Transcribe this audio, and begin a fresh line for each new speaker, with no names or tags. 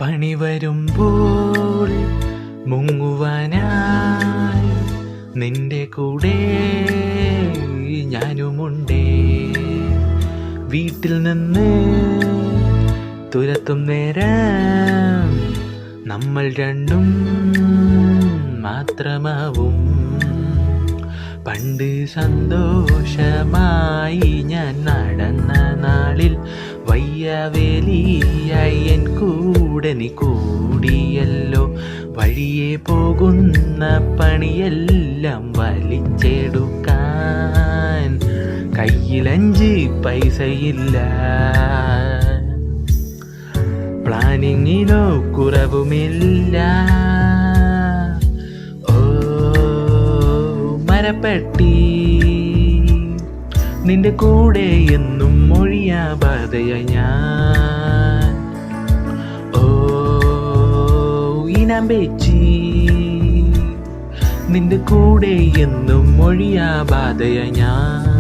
പണി വരുമ്പോൾ മുങ്ങുവാനായി നിന്റെ കൂടെ ഞാനുമുണ്ടേ. വീട്ടിൽ നിന്ന് തുരത്തും നേരം നമ്മൾ രണ്ടും മാത്രമാവും. പണ്ട് സന്തോഷമായി ഞാൻ നടന്ന നാളിൽ വയ്യവേലിയായി എൻ കൂടെ നീ കൂടിയല്ലോ. വഴിയെ പോകുന്ന പണിയെല്ലാം വലിച്ചെടുക്കാൻ കയ്യിലഞ്ച് പൈസയില്ല. പ്ലാനിങ്ങിനോ കുറവുമില്ല. ഓ മരപ്പെട്ടി നിന്റെ കൂടെ എന്നും മൊഴിയാബാധയ ഞാൻ. ഓ ഇനമ്പേച്ചി നിന്റെ കൂടെ എന്നും മൊഴിയാബാധയ ഞാൻ.